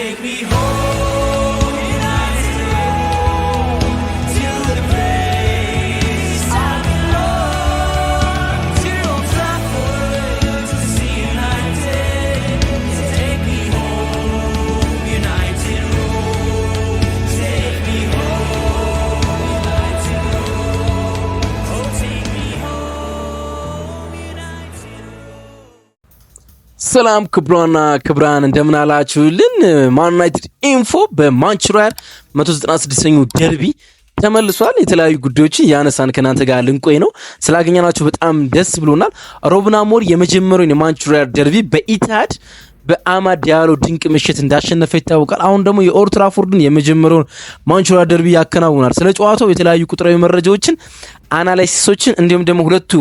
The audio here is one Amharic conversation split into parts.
take me home, United, to the place I belong, to Old Trafford, to see United. Take me home, United Road. Take me home, United Road. Oh, take me home, United Road. ሰላም ክብራን እንደምን አላችሁልን? ማን ዩናይትድ ኢንፎ በማንቸስተር 196ኛው ደርቢ ተመልሷል። የተለያዩ ጉዳዮችን ያነሳን ከናንተ ጋር ልንቆይ ነው። ስላገኘናችሁ በጣም ደስ ብሎናል። ሩበን አሞሪም የመጀመሪያውን የማንቸስተር ደርቢ በኢቲሃድ በአማድ ዲያሎ ድንቅ ምሽት እንዳሸነፈ ይታወቃል። አሁን ደግሞ የኦልድ ትራፎርድን የመጀመሪያውን ማንቸስተር ደርቢ ያከናውናል። ስለ ጨዋታው የተለያዩ ቁጥራዊ መረጃዎችን፣ አናላይሲሶችን እንዲሁም ደግሞ ሁለቱ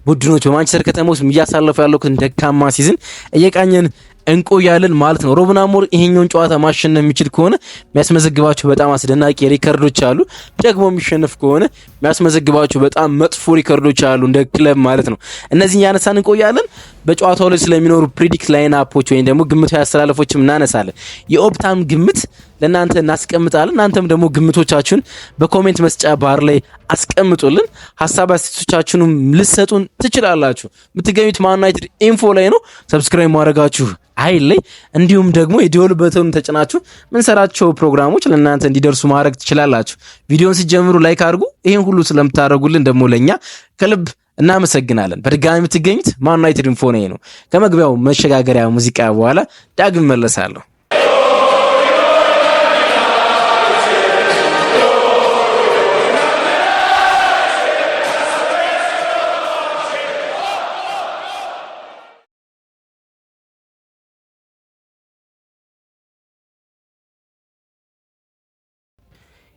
ቡድኖች በማንቸስተር ከተማ ውስጥ እያሳለፉ ያሉትን ደካማ ሲዝን እየቃኘን እንቆያለን ማለት ነው። ሩበን አሞሪም ይሄኛውን ጨዋታ ማሸነፍ የሚችል ከሆነ የሚያስመዘግባቸው በጣም አስደናቂ ሪከርዶች አሉ። ደግሞ የሚሸነፍ ከሆነ የሚያስመዘግባቸው በጣም መጥፎ ሪከርዶች አሉ እንደ ክለብ ማለት ነው። እነዚህን ያነሳን እንቆያለን። በጨዋታው ላይ ስለሚኖሩ ፕሪዲክት ላይን አፖች ወይም ደግሞ ግምታዊ አስተላለፎችም እናነሳለን። የኦፕታም ግምት ለእናንተ እናስቀምጣለን። እናንተም ደግሞ ግምቶቻችሁን በኮሜንት መስጫ ባር ላይ አስቀምጡልን። ሀሳብ አስተያየቶቻችሁንም ልትሰጡን ትችላላችሁ። የምትገኙት ማን ዩናይትድ ኢንፎ ላይ ነው። ሰብስክራይብ ማድረጋችሁ አይለይ። እንዲሁም ደግሞ የደወል በተኑን ተጭናችሁ ምንሰራቸው ፕሮግራሞች ለእናንተ እንዲደርሱ ማድረግ ትችላላችሁ። ቪዲዮን ሲጀምሩ ላይክ አድርጉ። ይሄን ሁሉ ስለምታደርጉልን ደግሞ ለኛ ከልብ እናመሰግናለን። በድጋሚ የምትገኙት ማን ዩናይትድ ኢንፎ ነው። ከመግቢያው መሸጋገሪያ ሙዚቃ በኋላ ዳግም መለሳለሁ።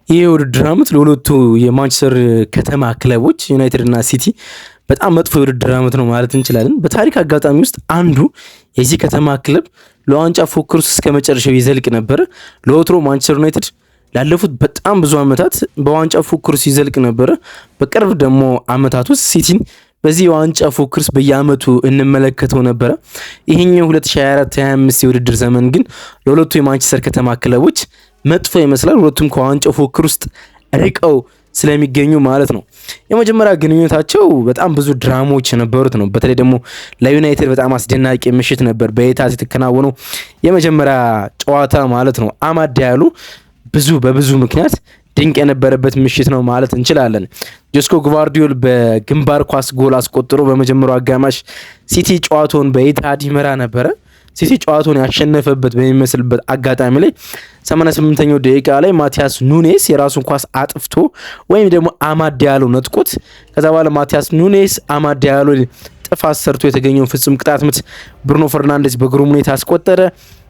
ይህ ውድድር ዓመት ለሁለቱ የማንቸስተር ከተማ ክለቦች ዩናይትድ እና ሲቲ በጣም መጥፎ የውድድር ዓመት ነው ማለት እንችላለን። በታሪክ አጋጣሚ ውስጥ አንዱ የዚህ ከተማ ክለብ ለዋንጫ ፉክክር ውስጥ እስከ መጨረሻው ይዘልቅ ነበር። ለወትሮ ማንቸስተር ዩናይትድ ላለፉት በጣም ብዙ ዓመታት በዋንጫ ፉክክር ውስጥ ይዘልቅ ነበር። በቅርብ ደግሞ ዓመታት ውስጥ ሲቲን በዚህ የዋንጫ ፉክክር ውስጥ በየዓመቱ እንመለከተው ነበረ። ይሄኛው 2024-25 የውድድር ዘመን ግን ለሁለቱ የማንቸስተር ከተማ ክለቦች መጥፎ ይመስላል። ሁለቱም ከዋንጫው ፉክክር ውስጥ ርቀው ስለሚገኙ ማለት ነው። የመጀመሪያ ግንኙነታቸው በጣም ብዙ ድራማዎች የነበሩት ነው። በተለይ ደግሞ ለዩናይትድ በጣም አስደናቂ ምሽት ነበር በኢቲሃድ የተከናወነው የመጀመሪያ ጨዋታ ማለት ነው። አማድ ዲያሎ በብዙ ምክንያት ድንቅ የነበረበት ምሽት ነው ማለት እንችላለን። ጆስኮ ግቫርዲዮል በግንባር ኳስ ጎል አስቆጥሮ በመጀመሪያው አጋማሽ ሲቲ ጨዋታውን በኢቲሃድ ይመራ ነበረ። ሲቲ ጨዋታውን ያሸነፈበት በሚመስልበት አጋጣሚ ላይ 88ኛው ደቂቃ ላይ ማቲያስ ኑኔስ የራሱን ኳስ አጥፍቶ ወይም ደግሞ አማድ ዲያሎ ነጥቆት ከዛ በኋላ ማቲያስ ኑኔስ አማድ ዲያሎ ጥፋት ሰርቶ የተገኘውን ፍጹም ቅጣት ምት ብሩኖ ፈርናንዴዝ በግሩም ሁኔታ አስቆጠረ።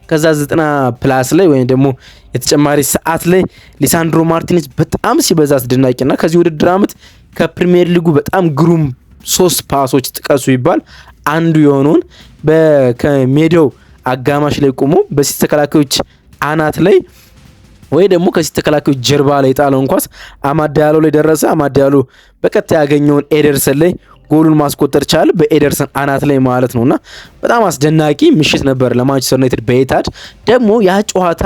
ከዛ 90+ ላይ ወይም ደግሞ የተጨማሪ ሰዓት ላይ ሊሳንድሮ ማርቲኔዝ በጣም ሲበዛ አስደናቂና ከዚህ ውድድር ዓመት ከፕሪሚየር ሊጉ በጣም ግሩም 3 ፓሶች ጥቀሱ ይባል አንዱ የሆነውን ከሜዳው አጋማሽ ላይ ቆሞ በሲቲ ተከላካዮች አናት ላይ ወይ ደግሞ ከሲቲ ተከላካዮች ጀርባ ላይ ጣለውን ኳስ አማድ ዲያሎ ላይ ደረሰ። አማድ ዲያሎ በቀጥታ ያገኘውን ኤደርሰን ላይ ጎሉን ማስቆጠር ቻለ፣ በኤደርሰን አናት ላይ ማለት ነውና በጣም አስደናቂ ምሽት ነበር ለማንቸስተር ዩናይትድ በኢቲሃድ። ደግሞ ያ ጨዋታ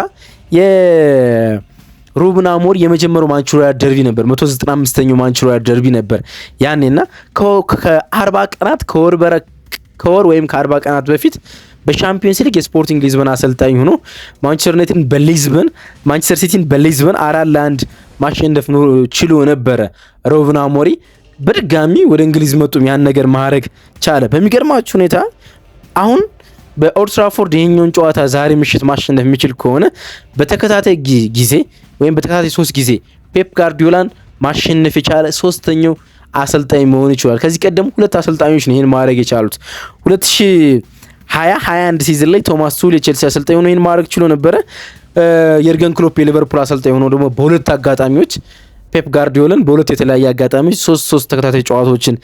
ሩበን አሞሪም የመጀመሪያው ማንቸስተር ደርቢ ነበር። 195ኛው ማንቸስተር ደርቢ ነበር ያኔና ከ40 ቀናት ከወር ወይም ከ40 ቀናት በፊት በሻምፒዮንስ ሊግ የስፖርቲንግ ሊዝበን አሰልጣኝ ሆኖ ማንቸስተር ዩናይትድን በሊዝበን ማንቸስተር ሲቲን በሊዝበን 4-1 ማሸነፍ ችሎ ነበረ። ሩበን አሞሪም በድጋሚ ወደ እንግሊዝ መጡም ያን ነገር ማድረግ ቻለ። በሚገርማችሁ ሁኔታ አሁን በኦልድ ትራፎርድ ይሄኛውን ጨዋታ ዛሬ ምሽት ማሸነፍ የሚችል ከሆነ በተከታታይ ጊዜ ወይም በተከታታይ 3 ጊዜ ፔፕ ጋርዲዮላን ማሸነፍ የቻለ ሶስተኛው አሰልጣኝ መሆን ይችላል። ከዚህ ቀደም 2 አሰልጣኞች ነው ይሄን ማድረግ የቻሉት። 2020-21 ሲዝን ላይ ቶማስ ቱል የቼልሲ አሰልጣኝ ሆኖ ይሄን ማድረግ ችሎ ነበረ። የርገን ክሎፕ የሊቨርፑል አሰልጣኝ ሆኖ ደግሞ በሁለት አጋጣሚዎች ፔፕ ጋርዲዮላን በሁለት የተለያየ አጋጣሚዎች 3 ተከታታይ ጨዋታዎችን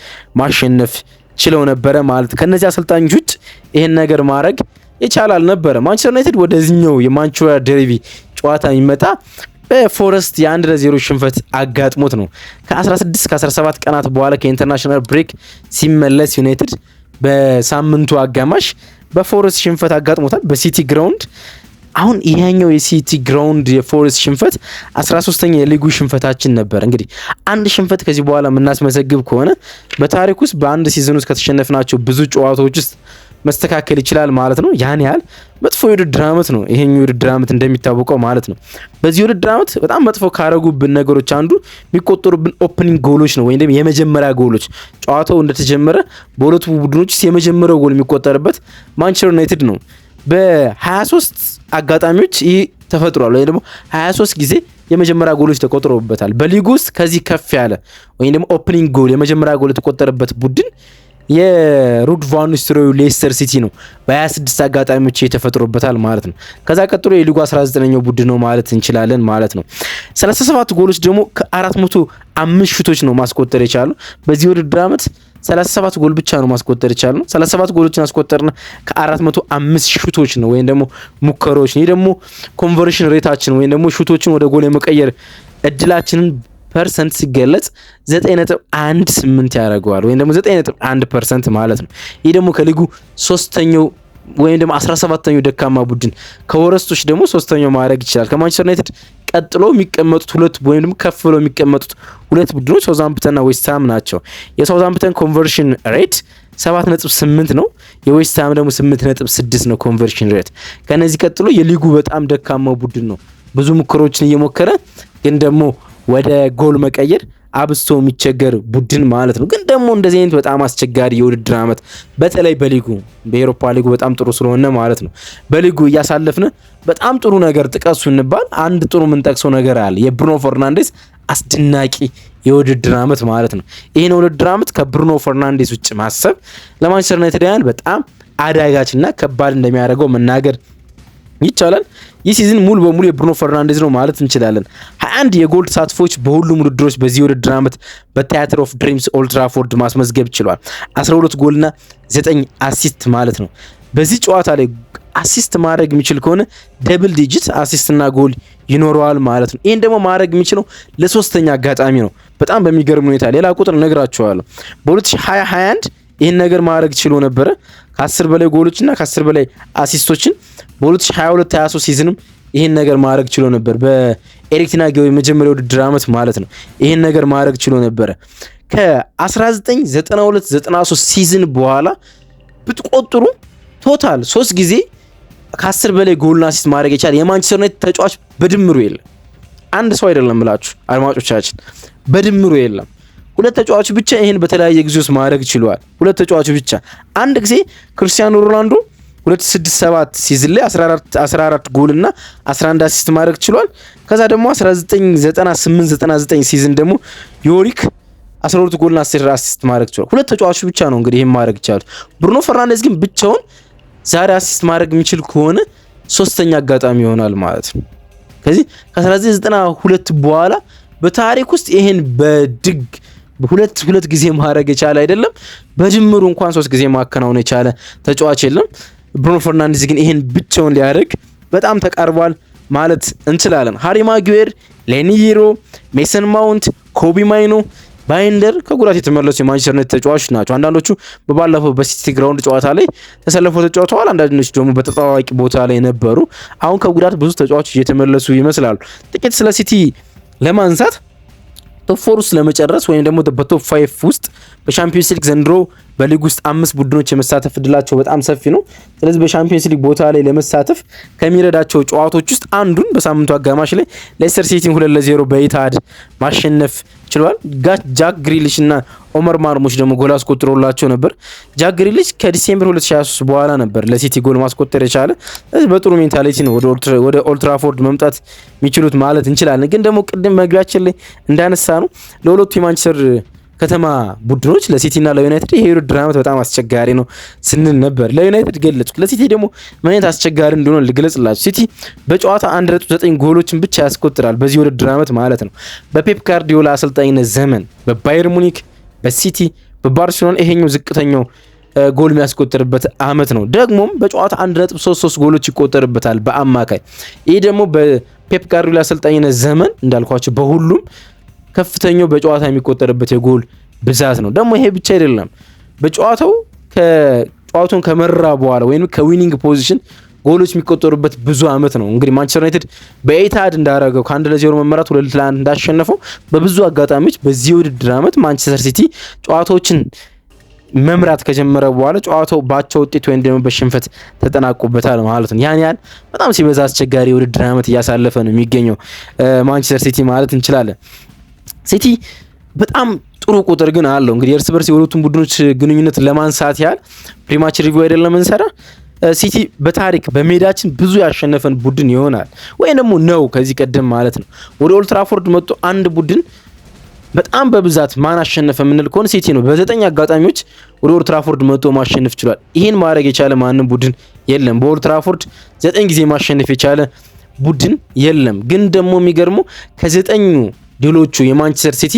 ማሸነፍ ችለው ነበረ ማለት። ከነዚህ አሰልጣኞች ውጭ ይሄን ነገር ማድረግ የቻላል ነበረ። ማንቸስተር ዩናይትድ ወደዚህኛው የማንቸስተር ደርቢ ጨዋታ የሚመጣ በፎረስት የ1-0 ሽንፈት አጋጥሞት ነው። ከ16-17 ቀናት በኋላ ከኢንተርናሽናል ብሬክ ሲመለስ ዩናይትድ በሳምንቱ አጋማሽ በፎረስት ሽንፈት አጋጥሞታል በሲቲ ግራውንድ። አሁን ይሄኛው የሲቲ ግራውንድ የፎረስት ሽንፈት 13ኛ የሊጉ ሽንፈታችን ነበር። እንግዲህ አንድ ሽንፈት ከዚህ በኋላ የምናስመዘግብ ከሆነ በታሪክ ውስጥ በአንድ ሲዝን ውስጥ ከተሸነፍናቸው ብዙ ጨዋታዎች ውስጥ መስተካከል ይችላል ማለት ነው። ያን ያህል መጥፎ የውድድር ዓመት ነው ይሄኛው የውድድር ዓመት እንደሚታወቀው ማለት ነው። በዚህ የውድድር ዓመት በጣም መጥፎ ካረጉብን ነገሮች አንዱ የሚቆጠሩብን ኦፕኒንግ ጎሎች ነው፣ ወይም ደግሞ የመጀመሪያ ጎሎች። ጨዋታው እንደተጀመረ በሁለቱ ቡድኖች ውስጥ የመጀመሪያው ጎል የሚቆጠርበት ማንቸስተር ዩናይትድ ነው። በ23 አጋጣሚዎች ይህ ተፈጥሯል፣ ወይም ደግሞ 23 ጊዜ የመጀመሪያ ጎሎች ተቆጥረውበታል። በሊጉ ውስጥ ከዚህ ከፍ ያለ ወይም ደግሞ ኦፕኒንግ ጎል የመጀመሪያ ጎል የተቆጠረበት ቡድን የሩድ ቫን ኒስተልሮዩ ሌስተር ሲቲ ነው። በ26 አጋጣሚዎች የተፈጥሮበታል ማለት ነው። ከዛ ቀጥሎ የሊጉ 19ኛው ቡድን ነው ማለት እንችላለን ማለት ነው። 37 ጎሎች ደግሞ ከ405 ሹቶች ነው ማስቆጠር የቻሉ። በዚህ ውድድር ዓመት 37 ጎል ብቻ ነው ማስቆጠር የቻሉ። 37 ጎሎችን አስቆጠርና ከ405 ሹቶች ነው ወይም ደግሞ ሙከራዎች። ይህ ደግሞ ኮንቨርሽን ሬታችን ወይም ደግሞ ሹቶችን ወደ ጎል የመቀየር እድላችንን ፐርሰንት ሲገለጽ 9.18 ያደርገዋል ወይም ደግሞ 9.1% ማለት ነው። ይህ ደግሞ ከሊጉ ሶስተኛው ወይም ደግሞ 17ኛው ደካማ ቡድን ከወረስቶች ደግሞ ሶስተኛው ማድረግ ይችላል። ከማንቸስተር ዩናይትድ ቀጥሎ የሚቀመጡት ሁለት ወይም ደግሞ ከፍ ብለው የሚቀመጡት ሁለት ቡድኖች ሳውዛምፕተንና ዌስትሃም ናቸው። የሳውዛምፕተን ኮንቨርሽን ሬት 7.8 ነው። የዌስትሃም ደግሞ 8.6 ነው ኮንቨርሽን ሬት። ከነዚህ ቀጥሎ የሊጉ በጣም ደካማው ቡድን ነው። ብዙ ሙከሮችን እየሞከረ ግን ደግሞ ወደ ጎል መቀየር አብስቶ የሚቸገር ቡድን ማለት ነው። ግን ደግሞ እንደዚህ አይነት በጣም አስቸጋሪ የውድድር ዓመት በተለይ በሊጉ በኤሮፓ ሊጉ በጣም ጥሩ ስለሆነ ማለት ነው በሊጉ እያሳለፍን በጣም ጥሩ ነገር ጥቀሱ እንባል አንድ ጥሩ የምንጠቅሰው ነገር አለ። የብሩኖ ፈርናንዴስ አስደናቂ የውድድር ዓመት ማለት ነው። ይህን የውድድር ዓመት ከብሩኖ ፈርናንዴስ ውጭ ማሰብ ለማንቸስተር ዩናይትድ በጣም አዳጋችና ከባድ እንደሚያደርገው መናገር ይቻላል። ይህ ሲዝን ሙሉ በሙሉ የብሩኖ ፈርናንዴዝ ነው ማለት እንችላለን። 21 የጎል ተሳትፎች በሁሉም ውድድሮች በዚህ ውድድር ዓመት በቲያትር ኦፍ ድሪምስ ኦልድ ትራፎርድ ማስመዝገብ ችሏል። 12 ጎልና 9 አሲስት ማለት ነው። በዚህ ጨዋታ ላይ አሲስት ማድረግ የሚችል ከሆነ ደብል ዲጂት አሲስትና ጎል ይኖረዋል ማለት ነው። ይህን ደግሞ ማድረግ የሚችለው ለሶስተኛ አጋጣሚ ነው። በጣም በሚገርም ሁኔታ ሌላ ቁጥር እነግራችኋለሁ። በ2021 ይህን ነገር ማድረግ ችሎ ነበረ ከ10 በላይ ጎሎችና ከ10 በላይ አሲስቶችን። በ2022-23 ሲዝንም ይህን ነገር ማድረግ ችሎ ነበር። በኤሪክ ቴን ሃግ የመጀመሪያ ውድድር ዓመት ማለት ነው። ይህን ነገር ማድረግ ችሎ ነበረ። ከ1992-93 ሲዝን በኋላ ብትቆጥሩ ቶታል 3 ጊዜ ከ10 በላይ ጎልና አሲስት ማድረግ የቻለ የማንቸስተር ዩናይትድ ተጫዋች በድምሩ የለም። አንድ ሰው አይደለም ብላችሁ አድማጮቻችን፣ በድምሩ የለም። ሁለት ተጫዋቾች ብቻ ይህን በተለያየ ጊዜ ውስጥ ማድረግ ችለዋል። ሁለት ተጫዋቾች ብቻ። አንድ ጊዜ ክርስቲያኖ ሮናልዶ 2006-07 ሲዝን ላይ 14 ጎልና 11 አሲስት ማድረግ ችሏል። ከዛ ደግሞ 1998-99 ሲዝን ደግሞ ዮሪክ 12 ጎልና 10 አሲስት ማድረግ ችሏል። ሁለት ተጫዋቾች ብቻ ነው እንግዲህ ይሄን ማድረግ ይቻላል። ብሩኖ ፈርናንዴዝ ግን ብቻውን ዛሬ አሲስት ማድረግ የሚችል ከሆነ ሶስተኛ አጋጣሚ ይሆናል ማለት ነው። ከዚህ ከ1992 በኋላ በታሪክ ውስጥ ይሄን በድግ ሁለት ጊዜ ማድረግ የቻለ አይደለም። በጅምሩ እንኳን 3 ጊዜ ማከናወን የቻለ ተጫዋች የለም። ብሩኖ ፈርናንዴዝ ግን ይሄን ብቻውን ሊያደርግ በጣም ተቃርቧል ማለት እንችላለን። ሃሪ ማጉዌር፣ ሌኒሮ፣ ሜሰን ማውንት፣ ኮቢ ማይኖ፣ ባይንደር ከጉዳት የተመለሱ የማንቸስተር ዩናይትድ ተጫዋቾች ናቸው። አንዳንዶቹ በባለፈው በሲቲ ግራውንድ ጨዋታ ላይ ተሰልፈው ተጫውተዋል። አንዳንዶቹ ደግሞ በተጣዋቂ ቦታ ላይ ነበሩ። አሁን ከጉዳት ብዙ ተጫዋቾች እየተመለሱ ይመስላሉ። ጥቂት ስለ ሲቲ ለማንሳት ቶፕ 4 ውስጥ ለመጨረስ ወይም ደግሞ በቶፕ 5 ውስጥ በሻምፒዮንስ ሊግ ዘንድሮ በሊግ ውስጥ 5 ቡድኖች የመሳተፍ እድላቸው በጣም ሰፊ ነው። ስለዚህ በሻምፒዮንስ ሊግ ቦታ ላይ ለመሳተፍ ከሚረዳቸው ጨዋታዎች ውስጥ አንዱን በሳምንቱ አጋማሽ ላይ ሌስተር ሲቲን 2-0 በኢትሃድ ማሸነፍ ችሏል። ጃክ ግሪሊሽ እና ኦመር ማርሙሽ ደግሞ ጎል አስቆጥሮላቸው ነበር። ጃክ ግሪሊሽ ከዲሴምበር 2023 በኋላ ነበር ለሲቲ ጎል ማስቆጠር የቻለ። ስለዚህ በጥሩ ሜንታሊቲ ነው ወደ ኦልድ ትራፎርድ መምጣት የሚችሉት ማለት እንችላለን። ግን ደግሞ ቅድም መግቢያችን ላይ እንዳነሳ ነው ለሁለቱ የማንቸስተር ከተማ ቡድኖች ለሲቲና ለዩናይትድ ይሄ ውድድር ዓመት በጣም አስቸጋሪ ነው ስንል ነበር። ለዩናይትድ ገለጹት። ለሲቲ ደግሞ ምን አይነት አስቸጋሪ እንደሆነ ልግለጽላችሁ። ሲቲ በጨዋታ 1.9 ጎሎችን ብቻ ያስቆጥራል በዚህ ውድድር ዓመት ማለት ነው። በፔፕ ጋርዲዮላ አሰልጣኝነት ዘመን በባየር ሙኒክ፣ በሲቲ፣ በባርሴሎና ይሄኛው ዝቅተኛው ጎል የሚያስቆጥርበት ዓመት ነው። ደግሞም በጨዋታ 1.33 ጎሎች ይቆጠርበታል በአማካይ። ይህ ደግሞ በፔፕ ጋርዲዮላ አሰልጣኝነት ዘመን እንዳልኳቸው በሁሉም ከፍተኛው በጨዋታ የሚቆጠርበት የጎል ብዛት ነው። ደግሞ ይሄ ብቻ አይደለም። በጨዋታውን ከመራ በኋላ ወይም ከዊኒንግ ፖዚሽን ጎሎች የሚቆጠሩበት ብዙ አመት ነው። እንግዲህ ማንቸስተር ዩናይትድ በኤታድ እንዳረገው ከ1-0 መመራት 2-1 እንዳሸነፈው በብዙ አጋጣሚዎች በዚህ ውድድር አመት ማንቸስተር ሲቲ ጨዋታዎችን መምራት ከጀመረ በኋላ ጨዋታው ባቻ ውጤት ወይም ደግሞ በሽንፈት ተጠናቆበታል ማለት ነው። ያን ያህል በጣም ሲበዛ አስቸጋሪ ውድድር አመት እያሳለፈ ነው የሚገኘው ማንቸስተር ሲቲ ማለት እንችላለን። ሲቲ በጣም ጥሩ ቁጥር ግን አለው። እንግዲህ እርስ በርስ የሁለቱም ቡድኖች ግንኙነት ለማንሳት ያህል ፕሪማች ሪቪው አይደለም እንሰራ ሲቲ በታሪክ በሜዳችን ብዙ ያሸነፈን ቡድን ይሆናል ወይ ደግሞ ነው ከዚህ ቀደም ማለት ነው። ወደ ኦልድ ትራፎርድ መጥቶ አንድ ቡድን በጣም በብዛት ማን አሸነፈ የምንል ከሆነ ሲቲ ነው። በ9 አጋጣሚዎች ወደ ኦልድ ትራፎርድ መጥቶ ማሸነፍ ችሏል። ይህን ማድረግ የቻለ ማንም ቡድን የለም። በኦልድ ትራፎርድ 9 ጊዜ ማሸነፍ የቻለ ቡድን የለም። ግን ደግሞ የሚገርመው ከ9 ድሎቹ የማንቸስተር ሲቲ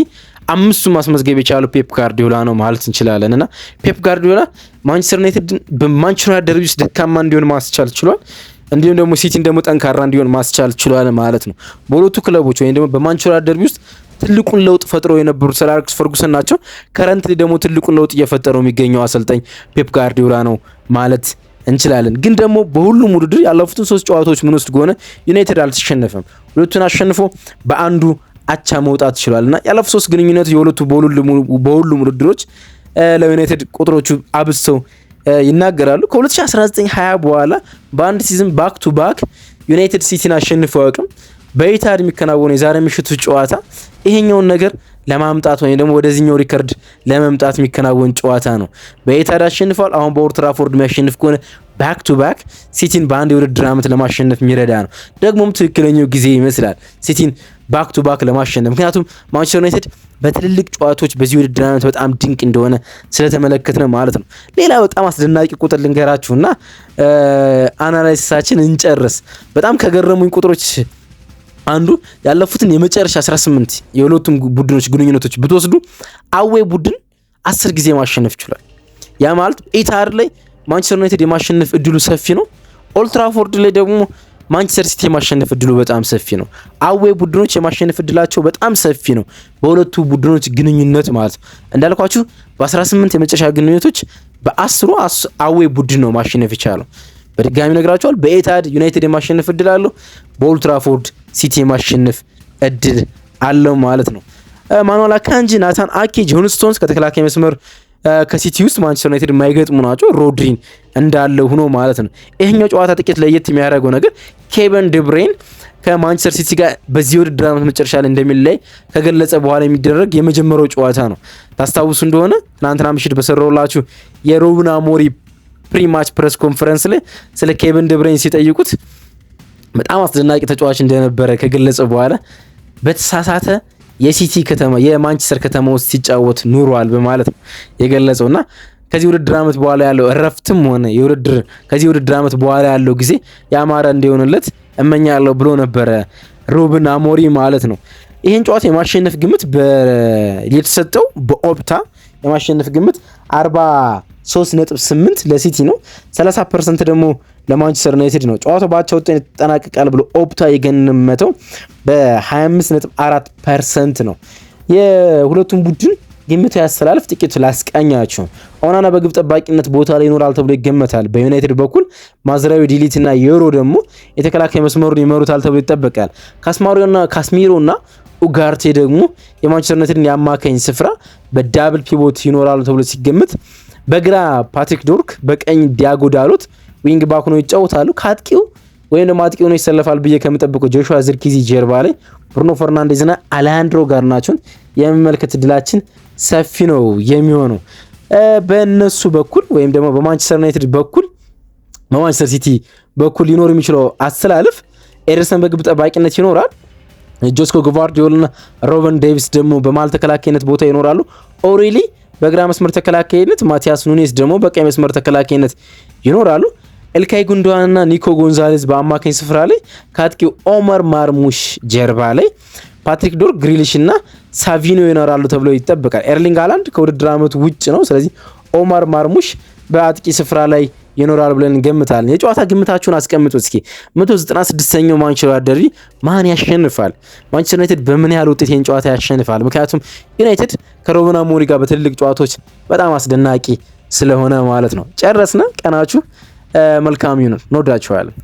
5ቱ ማስመዝገብ የቻለው ፔፕ ጋርዲዮላ ነው ማለት እንችላለን። እና ፔፕ ጋርዲዮላ ማንቸስተር ዩናይትድ በማንቸስተር ደርቢ ውስጥ ደካማ እንዲሆን ማስቻል ችሏል። እንዲሁም ደግሞ ሲቲን ደግሞ ጠንካራ እንዲሆን ማስቻል ችሏል ማለት ነው። በሁለቱ ክለቦች ወይም ደግሞ በማንቸስተር ደርቢ ውስጥ ትልቁን ለውጥ ፈጥረው የነበሩት ሰር አሌክስ ፈርጉሰን ናቸው። ከረንትሊ ደግሞ ትልቁን ለውጥ እየፈጠረው የሚገኘው አሰልጣኝ ፔፕ ጋርዲዮላ ነው ማለት እንችላለን። ግን ደግሞ በሁሉም ውድድር ያለፉትን 3 ጨዋታዎች ምን ወስድ ከሆነ ዩናይትድ አልተሸነፈም። ሁለቱን አሸንፎ በአንዱ አቻ መውጣት ይችላል እና ያለፉ 3 ግንኙነት የሁለቱ በሁሉም ውድድሮች ለዩናይትድ ቁጥሮቹ አብዝተው ይናገራሉ። ከ2019-20 በኋላ በአንድ ሲዝን ባክ ቱ ባክ ዩናይትድ ሲቲን አሸንፈው አያውቅም። በኢታድ የሚከናወነው የዛሬ ምሽቱ ጨዋታ ይሄኛውን ነገር ለማምጣት ወይም ደግሞ ወደዚህኛው ሪከርድ ለመምጣት የሚከናወን ጨዋታ ነው። በኢታድ አሸንፏል። አሁን በኦልድ ትራፎርድ የሚያሸንፍ ከሆነ ባክ ቱ ባክ ሲቲን በአንድ የውድድር ዓመት ለማሸነፍ የሚረዳ ነው። ደግሞም ትክክለኛው ጊዜ ይመስላል ሲቲን ባክ ቱ ባክ ለማሸነፍ። ምክንያቱም ማንቸስተር ዩናይትድ በትልልቅ ጨዋታዎች በዚህ ውድድር ዓመት በጣም ድንቅ እንደሆነ ስለተመለከትነ ማለት ነው። ሌላ በጣም አስደናቂ ቁጥር ልንገራችሁና አናላይሲሳችን እንጨርስ። በጣም ከገረሙኝ ቁጥሮች አንዱ ያለፉትን የመጨረሻ 18 የሁለቱም ቡድኖች ግንኙነቶች ብትወስዱ አዌ ቡድን 10 ጊዜ ማሸነፍ ይችላል። ያ ማለት ኢታር ላይ ማንቸስተር ዩናይትድ የማሸነፍ እድሉ ሰፊ ነው። ኦልድ ትራፎርድ ላይ ደግሞ ማንቸስተር ሲቲ የማሸነፍ እድሉ በጣም ሰፊ ነው። አዌ ቡድኖች የማሸነፍ እድላቸው በጣም ሰፊ ነው በሁለቱ ቡድኖች ግንኙነት ማለት ነው። እንዳልኳችሁ በ18 የመጨረሻ ግንኙነቶች በ10 አዌ ቡድን ነው ማሸነፍ የቻለው። በድጋሚ ነግራቸዋል። በኤታድ ዩናይትድ የማሸነፍ እድል አለው። በኦልድ ትራፎርድ ሲቲ የማሸነፍ እድል አለው ማለት ነው። ማኑኤል አካንጂ፣ ናታን አኬ፣ ጆን ስቶንስ ከተከላካይ መስመር ከሲቲ ውስጥ ማንቸስተር ዩናይትድ የማይገጥሙ ናቸው። ሮድሪን እንዳለ ሆኖ ማለት ነው። ይሄኛው ጨዋታ ጥቂት ለየት የሚያደርገው ነገር ኬቨን ዲብሬን ከማንቸስተር ሲቲ ጋር በዚህ ውድድር ዓመት መጨረሻ ላይ እንደሚለይ ከገለጸ በኋላ የሚደረግ የመጀመሪያው ጨዋታ ነው። ታስታውሱ እንደሆነ ትናንትና ምሽት በሰራውላችሁ የሩበን አሞሪም ፕሪማች ፕሬስ ኮንፈረንስ ላይ ስለ ኬቨን ዲብሬን ሲጠይቁት በጣም አስደናቂ ተጫዋች እንደነበረ ከገለጸ በኋላ በተሳሳተ የሲቲ ከተማ የማንቸስተር ከተማ ውስጥ ሲጫወት ኑሯል በማለት ነው የገለጸውና ከዚህ ውድድር ዓመት በኋላ ያለው እረፍትም ሆነ ከዚህ ውድድር ዓመት በኋላ ያለው ጊዜ ያማረ እንዲሆንለት እመኛለሁ ብሎ ነበረ ሩበን አሞሪም ማለት ነው። ይህን ጨዋታ የማሸነፍ ግምት የተሰጠው በኦፕታ የማሸነፍ ግምት 43.8 ለሲቲ ነው። 30% ደግሞ ለማንቸስተር ዩናይትድ ነው። ጨዋታው በአቻ ውጤት ይጠናቀቃል ብሎ ኦፕታ የገመተው በ25.4% ነው። የሁለቱም ቡድን ግምት ያስተላልፍ ጥቂት ላስቃኛቸው። ኦናና በግብ ጠባቂነት ቦታ ላይ ይኖራል ተብሎ ይገመታል። በዩናይትድ በኩል ማዝራዊ ዲሊት እና ዮሮ ደግሞ የተከላካይ መስመሩን ይመሩታል ተብሎ ይጠበቃል። ካስሚሮና ኡጋርቴ ደግሞ የማንቸስተር ዩናይትድን የአማካኝ ስፍራ በዳብል ፒቮት ይኖራሉ ተብሎ ሲገመት፣ በግራ ፓትሪክ ዶርክ፣ በቀኝ ዲያጎ ዳሎት ዊንግ ባክ ነው ይጫወታሉ። ከአጥቂው ወይም ደግሞ አጥቂው ነው ይሰለፋል ብዬ ከምጠብቀው ጆሹዋ ዝርኪዚ ጀርባ ላይ ብሩኖ ፈርናንዴዝ እና አሌሃንድሮ ጋርናቾን የመመልከት እድላችን ሰፊ ነው የሚሆነው። በእነሱ በኩል ወይም ደግሞ በማንቸስተር ዩናይትድ በኩል በማንቸስተር ሲቲ በኩል ሊኖር የሚችለው አስተላለፍ ኤደርሰን በግብ ጠባቂነት ይኖራል። ጆስኮ ግቫርዲዮል እና ሮበን ዴቪስ ደግሞ በመሃል ተከላካይነት ቦታ ይኖራሉ። ኦሬሊ በግራ መስመር ተከላካይነት፣ ማቲያስ ኑኔስ ደግሞ በቀኝ መስመር ተከላካይነት ይኖራሉ። ኤልካይ ጉንዶዋን እና ኒኮ ጎንዛሌዝ በአማካኝ ስፍራ ላይ ከአጥቂው ኦመር ማርሙሽ ጀርባ ላይ ፓትሪክ ዶርክ፣ ግሪሊሽ እና ሳቪኖ ይኖራሉ ተብሎ ይጠበቃል። ኤርሊንግ ሃላንድ ከውድድር ዓመቱ ውጭ ነው። ስለዚህ ኦመር ማርሙሽ በአጥቂ ስፍራ ላይ ይኖራል ብለን እንገምታለን። የጨዋታ ግምታችሁን አስቀምጡ እስኪ። 196ኛው ማንቸስተር ደርቢ ማን ያሸንፋል? ማንቸስተር ዩናይትድ በምን ያህል ውጤት ይህን ጨዋታ ያሸንፋል? ምክንያቱም ዩናይትድ ከሩበን አሞሪም ጋር በትልልቅ ጨዋታዎች በጣም አስደናቂ ስለሆነ ማለት ነው። ጨረስነ። ቀናችሁ መልካም ይሁን። እንወዳችኋለን።